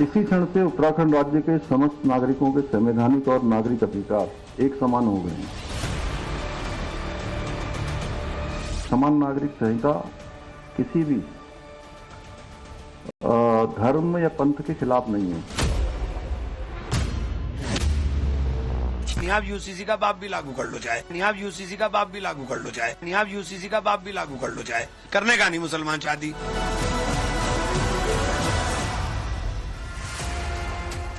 इसी क्षण से उत्तराखंड राज्य के समस्त नागरिकों के संवैधानिक और नागरिक अधिकार एक समान हो गए हैं। समान नागरिक संहिता किसी भी धर्म या पंथ के खिलाफ नहीं है। आप यूसीसी का बाप भी लागू कर लो चाहे, आप यूसीसी का बाप भी लागू कर लो चाहे, आप यूसीसी का बाप भी लागू कर लो चाहे, करने का नहीं मुसलमान शादी।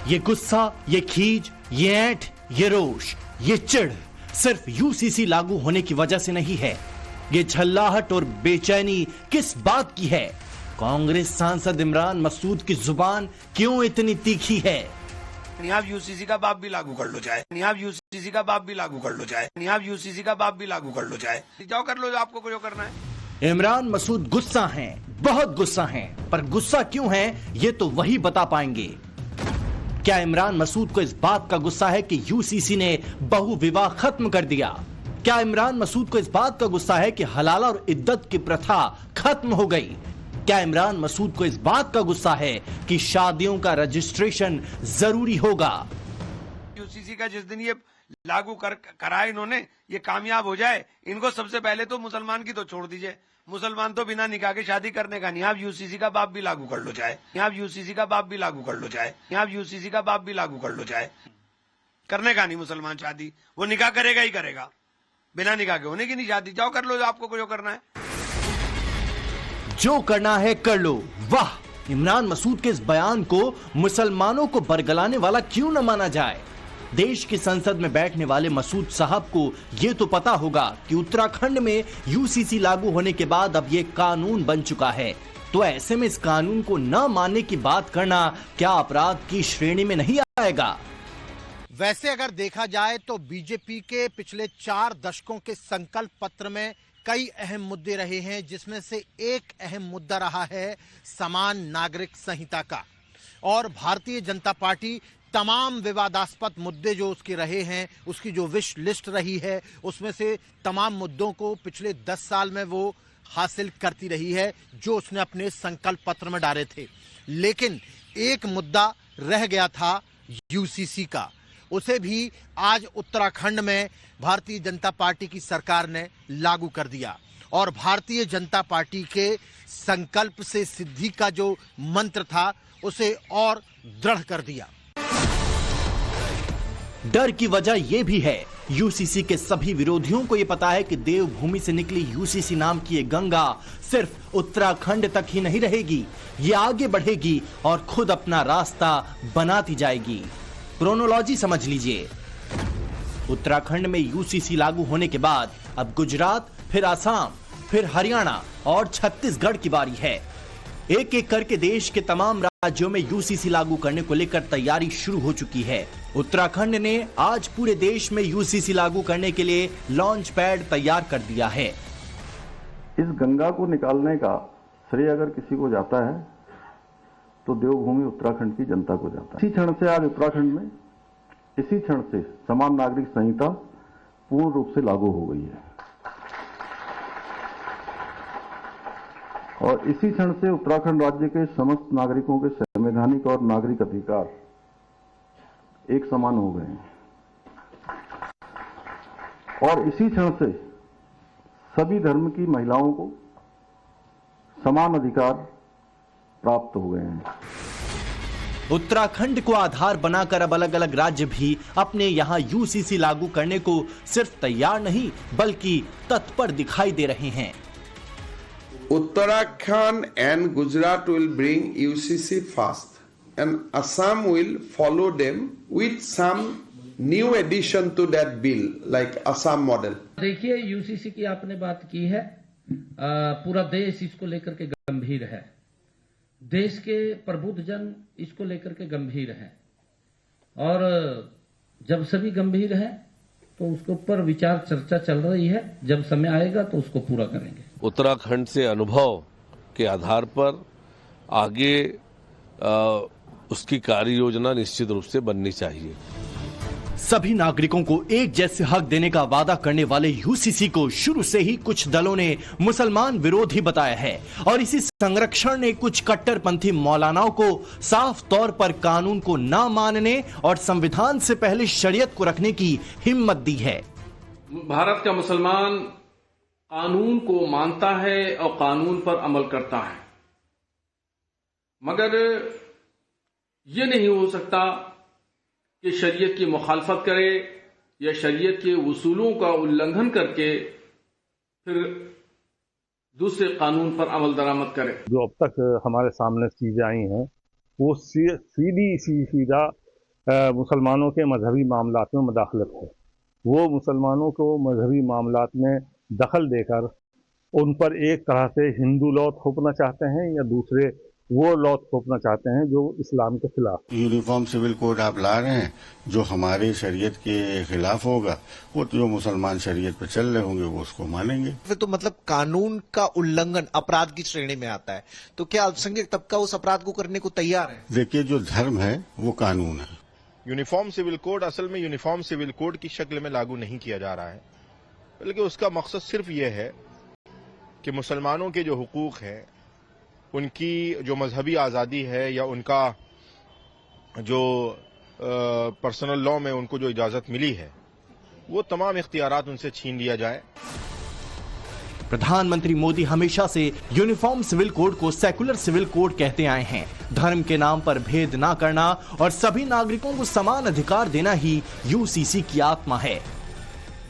ये गुस्सा, ये खीज, ये ऐंठ, ये रोष, ये चिढ़ सिर्फ यूसीसी लागू होने की वजह से नहीं है। ये झल्लाहट और बेचैनी किस बात की है? कांग्रेस सांसद इमरान मसूद की जुबान क्यों इतनी तीखी है? आप यूसीसी का बाप भी लागू कर लो चाहे, आप यूसीसी का बाप भी लागू कर लो चाहे, आप यूसीसी का बाप भी लागू कर लो चाहे, जाओ कर लो जो आपको जो करना है। इमरान मसूद गुस्सा हैं, बहुत गुस्सा हैं, पर गुस्सा क्यों है ये तो वही बता पाएंगे। क्या इमरान मसूद को इस बात का गुस्सा है कि यूसीसी ने बहु विवाह खत्म कर दिया? क्या इमरान मसूद को इस बात का गुस्सा है कि हलाला और इद्दत की प्रथा खत्म हो गई? क्या इमरान मसूद को इस बात का गुस्सा है कि शादियों का रजिस्ट्रेशन जरूरी होगा? यूसीसी का जिस दिन ये लागू कराया इन्होंने, ये कामयाब हो जाए, इनको सबसे पहले तो मुसलमान की तो छोड़ दीजिए, मुसलमान तो बिना निकाह के शादी करने का नहीं। आप यूसीसी का बाप भी लागू कर लो चाहे, आप यूसीसी का बाप भी लागू कर लो चाहे, आप यूसीसी का बाप भी लागू कर लो चाहे, करने का नहीं मुसलमान शादी। वो निकाह करेगा ही करेगा, बिना निकाह के होने की नहीं शादी। जाओ कर लो जो आपको जो करना है। जो करना है कर लो। वाह, इमरान मसूद के इस बयान को मुसलमानों को बरगलाने वाला क्यों न माना जाए। देश की संसद में बैठने वाले मसूद साहब को यह तो पता होगा कि उत्तराखंड में यूसीसी लागू होने के बाद अब यह कानून बन चुका है, तो ऐसे में इस कानून को न मानने की बात करना क्या अपराध की श्रेणी में नहीं आएगा? वैसे अगर देखा जाए तो बीजेपी के पिछले 4 दशकों के संकल्प पत्र में कई अहम मुद्दे रहे हैं, जिसमें से एक अहम मुद्दा रहा है समान नागरिक संहिता का। और भारतीय जनता पार्टी तमाम विवादास्पद मुद्दे जो उसके रहे हैं, उसकी जो विश लिस्ट रही है, उसमें से तमाम मुद्दों को पिछले 10 साल में वो हासिल करती रही है जो उसने अपने संकल्प पत्र में डाले थे। लेकिन एक मुद्दा रह गया था यूसीसी का, उसे भी आज उत्तराखंड में भारतीय जनता पार्टी की सरकार ने लागू कर दिया और भारतीय जनता पार्टी के संकल्प से सिद्धि का जो मंत्र था उसे और दृढ़ कर दिया। डर की वजह यह भी है, यूसीसी के सभी विरोधियों को यह पता है कि देवभूमि से निकली यूसीसी नाम की ये गंगा सिर्फ उत्तराखंड तक ही नहीं रहेगी, ये आगे बढ़ेगी और खुद अपना रास्ता बनाती जाएगी। क्रोनोलॉजी समझ लीजिए। उत्तराखंड में यूसीसी लागू होने के बाद अब गुजरात, फिर आसाम, फिर हरियाणा और छत्तीसगढ़ की बारी है। एक एक करके देश के तमाम राज्यों में यूसीसी लागू करने को लेकर तैयारी शुरू हो चुकी है। उत्तराखंड ने आज पूरे देश में यूसीसी लागू करने के लिए लॉन्च पैड तैयार कर दिया है। इस गंगा को निकालने का श्रेय अगर किसी को जाता है तो देवभूमि उत्तराखंड की जनता को जाता है। इसी क्षण से आज उत्तराखंड में इसी क्षण से समान नागरिक संहिता पूर्ण रूप से लागू हो गई है और इसी क्षण से उत्तराखंड राज्य के समस्त नागरिकों के संवैधानिक और नागरिक अधिकार एक समान हो गए हैं और इसी क्षण से सभी धर्म की महिलाओं को समान अधिकार प्राप्त हो गए हैं। उत्तराखंड को आधार बनाकर अब अलग अलग राज्य भी अपने यहां यूसीसी लागू करने को सिर्फ तैयार नहीं बल्कि तत्पर दिखाई दे रहे हैं। Uttarakhand and Gujarat will bring UCC first and Assam will follow them with some new addition to that bill like Assam model. देखिए, यूसीसी की आपने बात की है, पूरा देश इसको लेकर के गंभीर है, देश के प्रबुद्ध जन इसको लेकर के गंभीर हैं और जब सभी गंभीर हैं तो उसके ऊपर विचार चर्चा चल रही है, जब समय आएगा तो उसको पूरा करेंगे। उत्तराखंड से अनुभव के आधार पर आगे उसकी कार्य योजना निश्चित रूप से बननी चाहिए। सभी नागरिकों को एक जैसे हक देने का वादा करने वाले यूसीसी को शुरू से ही कुछ दलों ने मुसलमान विरोधी बताया है और इसी संरक्षण ने कुछ कट्टरपंथी मौलानाओं को साफ तौर पर कानून को ना मानने और संविधान से पहले शरीयत को रखने की हिम्मत दी है। भारत का मुसलमान कानून को मानता है और कानून पर अमल करता है, मगर यह नहीं हो सकता कि शरीयत की मुखालफत करे या शरीयत के उसूलों का उल्लंघन करके फिर दूसरे कानून पर अमल दरामद करे। जो अब तक हमारे सामने चीजें आई हैं वो सीधा मुसलमानों के मजहबी मामलात में मुदाखलत है। वो मुसलमानों को मजहबी मामलात में दखल देकर उन पर एक तरह से हिंदू लॉ थोपना चाहते हैं या दूसरे वो लॉ थोपना चाहते हैं जो इस्लाम के खिलाफ। यूनिफॉर्म सिविल कोड आप ला रहे हैं जो हमारी शरीयत के खिलाफ होगा, वो तो जो मुसलमान शरीयत पे चल रहे होंगे वो उसको मानेंगे। फिर तो मतलब कानून का उल्लंघन अपराध की श्रेणी में आता है, तो क्या अल्पसंख्यक तबका उस अपराध को करने को तैयार है? देखिए, जो धर्म है वो कानून है। यूनिफॉर्म सिविल कोड असल में यूनिफॉर्म सिविल कोड की शक्ल में लागू नहीं किया जा रहा है, बल्कि उसका मकसद सिर्फ ये है कि मुसलमानों के जो हुकूक हैं, उनकी जो मजहबी आज़ादी है या उनका जो पर्सनल लॉ में उनको जो इजाज़त मिली है, वो तमाम इख्तियारात उनसे छीन लिया जाए। प्रधानमंत्री मोदी हमेशा से यूनिफॉर्म सिविल कोड को सेकुलर सिविल कोड कहते आए हैं। धर्म के नाम पर भेद ना करना और सभी नागरिकों को समान अधिकार देना ही यूसीसी की आत्मा है।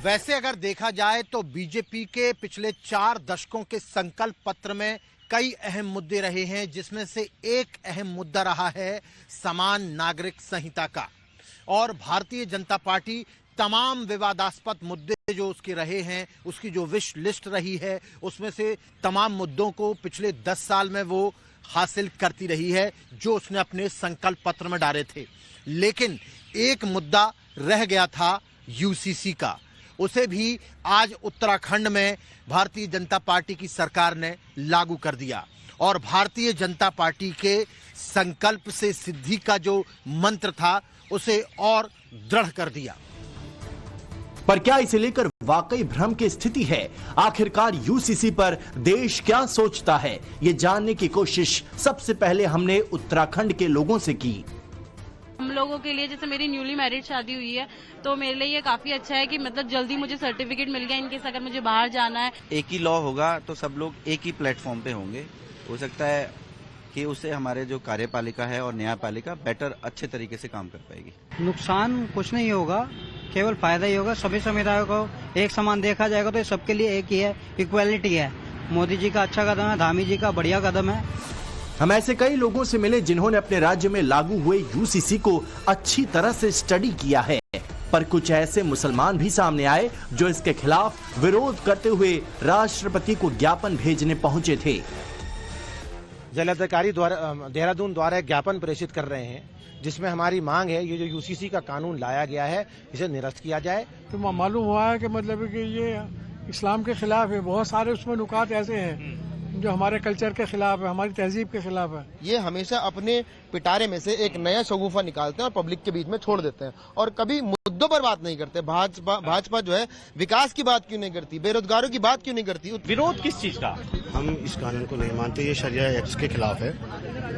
वैसे अगर देखा जाए तो बीजेपी के पिछले 4 दशकों के संकल्प पत्र में कई अहम मुद्दे रहे हैं, जिसमें से एक अहम मुद्दा रहा है समान नागरिक संहिता का। और भारतीय जनता पार्टी तमाम विवादास्पद मुद्दे जो उसके रहे हैं, उसकी जो विश लिस्ट रही है, उसमें से तमाम मुद्दों को पिछले 10 साल में वो हासिल करती रही है जो उसने अपने संकल्प पत्र में डाले थे। लेकिन एक मुद्दा रह गया था यूसीसी का, उसे भी आज उत्तराखंड में भारतीय जनता पार्टी की सरकार ने लागू कर दिया और भारतीय जनता पार्टी के संकल्प से सिद्धि का जो मंत्र था उसे और दृढ़ कर दिया। पर क्या इसे लेकर वाकई भ्रम की स्थिति है? आखिरकार यूसीसी पर देश क्या सोचता है, ये जानने की कोशिश सबसे पहले हमने उत्तराखंड के लोगों से की। हम लोगों के लिए, जैसे मेरी न्यूली मैरिड शादी हुई है, तो मेरे लिए ये काफी अच्छा है कि मतलब जल्दी मुझे सर्टिफिकेट मिल गया इनकेस अगर मुझे बाहर जाना है। एक ही लॉ होगा तो सब लोग एक ही प्लेटफॉर्म पे होंगे। हो सकता है कि उससे हमारे जो कार्यपालिका है और न्यायपालिका बेटर अच्छे तरीके से काम कर पाएगी। नुकसान कुछ नहीं होगा, केवल फायदा ही होगा। सभी समुदायों को एक समान देखा जाएगा तो सबके लिए एक ही है, इक्वालिटी है। मोदी जी का अच्छा कदम है, धामी जी का बढ़िया कदम है। हम ऐसे कई लोगों से मिले जिन्होंने अपने राज्य में लागू हुए यूसीसी को अच्छी तरह से स्टडी किया है, पर कुछ ऐसे मुसलमान भी सामने आए जो इसके खिलाफ विरोध करते हुए राष्ट्रपति को ज्ञापन भेजने पहुंचे थे। जिलाधिकारी द्वारा देहरादून द्वारा एक ज्ञापन प्रेषित कर रहे हैं, जिसमें हमारी मांग है ये जो यूसीसी का कानून लाया गया है इसे निरस्त किया जाए। तो मालूम हुआ है कि मतलब कि ये इस्लाम के खिलाफ है। बहुत सारे उसमें नुकात ऐसे हैं जो हमारे कल्चर के खिलाफ है, हमारी तहजीब के खिलाफ है। ये हमेशा अपने पिटारे में से एक नया शगुफा निकालते हैं और पब्लिक के बीच में छोड़ देते हैं और कभी मुद्दों पर बात नहीं करते। भाजपा जो है विकास की बात क्यों नहीं करती, बेरोजगारों की बात क्यों नहीं करती? विरोध किस चीज का? हम इस कानून को नहीं मानते, ये शरिया एक्ट के खिलाफ है,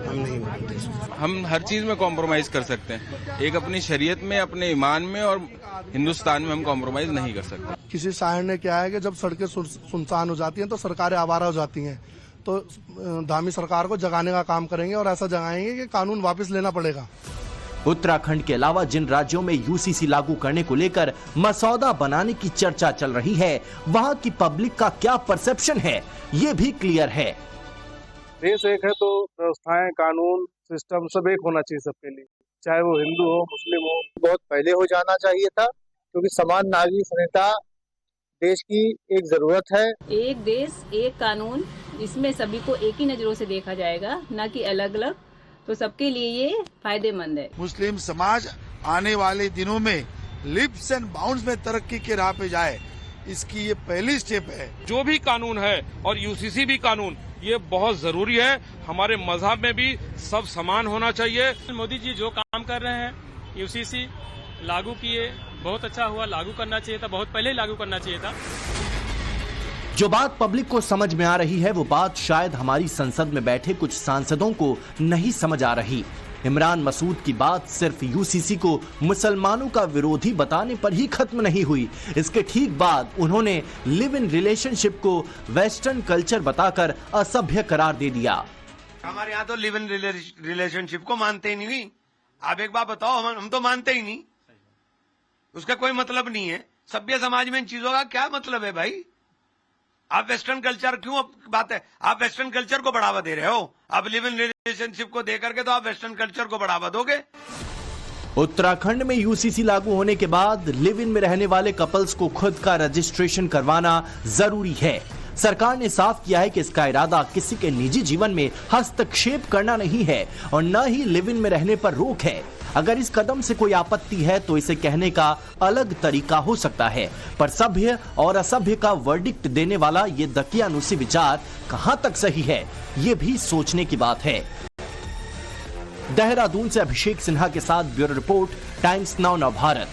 हम नहीं मानते। हम हर चीज में कॉम्प्रोमाइज कर सकते हैं, एक अपनी शरीयत में, अपने ईमान में और हिंदुस्तान में हम कॉम्प्रोमाइज नहीं कर सकते। किसी शायर ने क्या है कि जब सड़कें सुनसान हो जाती हैं तो सरकारें आवारा हो जाती हैं, तो धामी सरकार को जगाने का काम करेंगे और ऐसा जगाएंगे कि कानून वापस लेना पड़ेगा। उत्तराखंड के अलावा जिन राज्यों में यूसीसी लागू करने को लेकर मसौदा बनाने की चर्चा चल रही है, वहां की पब्लिक का क्या परसेप्शन है, ये भी क्लियर है। देश एक है तो व्यवस्थाएं, कानून, सिस्टम सब एक होना चाहिए सबके लिए, चाहे वो हिंदू हो, मुस्लिम हो। बहुत पहले हो जाना चाहिए था, क्योंकि समान नागरिक संहिता देश की एक जरूरत है। एक देश एक कानून, इसमें सभी को एक ही नजरों से देखा जाएगा, न कि अलग अलग, तो सबके लिए ये फायदेमंद है। मुस्लिम समाज आने वाले दिनों में लिप्स एंड बाउंड्स में तरक्की के राह पे जाए, इसकी ये पहली स्टेप है। जो भी कानून है और यूसीसी भी कानून, ये बहुत जरूरी है। हमारे मजहब में भी सब समान होना चाहिए। मोदी जी जो काम कर रहे हैं यूसीसी लागू किए, बहुत अच्छा हुआ। लागू करना चाहिए था, बहुत पहले लागू करना चाहिए था। जो बात पब्लिक को समझ में आ रही है वो बात शायद हमारी संसद में बैठे कुछ सांसदों को नहीं समझ आ रही। इमरान मसूद की बात सिर्फ यूसीसी को मुसलमानों का विरोधी बताने पर ही खत्म नहीं हुई। इसके ठीक बाद उन्होंने लिव इन रिलेशनशिप को वेस्टर्न कल्चर बताकर असभ्य करार दे दिया। हमारे यहाँ तो लिव इन रिलेशनशिप को मानते ही नहीं। आप एक बात बताओ, हम तो मानते ही नहीं, उसका कोई मतलब नहीं है। सभ्य समाज में इन चीजों का क्या मतलब है भाई? आप वेस्टर्न कल्चर क्यों बात है? आप वेस्टर्न कल्चर को बढ़ावा दे रहे हो। आप लिव इन रिलेशनशिप को दे करके तो आप वेस्टर्न कल्चर को बढ़ावा दोगे। उत्तराखंड में यूसीसी लागू होने के बाद लिव इन में रहने वाले कपल्स को खुद का रजिस्ट्रेशन करवाना जरूरी है। सरकार ने साफ किया है कि इसका इरादा किसी के निजी जीवन में हस्तक्षेप करना नहीं है और न ही लिव इन में रहने पर रोक है। अगर इस कदम से कोई आपत्ति है तो इसे कहने का अलग तरीका हो सकता है, पर सभ्य और असभ्य का वर्डिक्ट देने वाला ये दकियानुसी विचार कहां तक सही है, ये भी सोचने की बात है। देहरादून से अभिषेक सिन्हा के साथ bureau report, times now Bharat.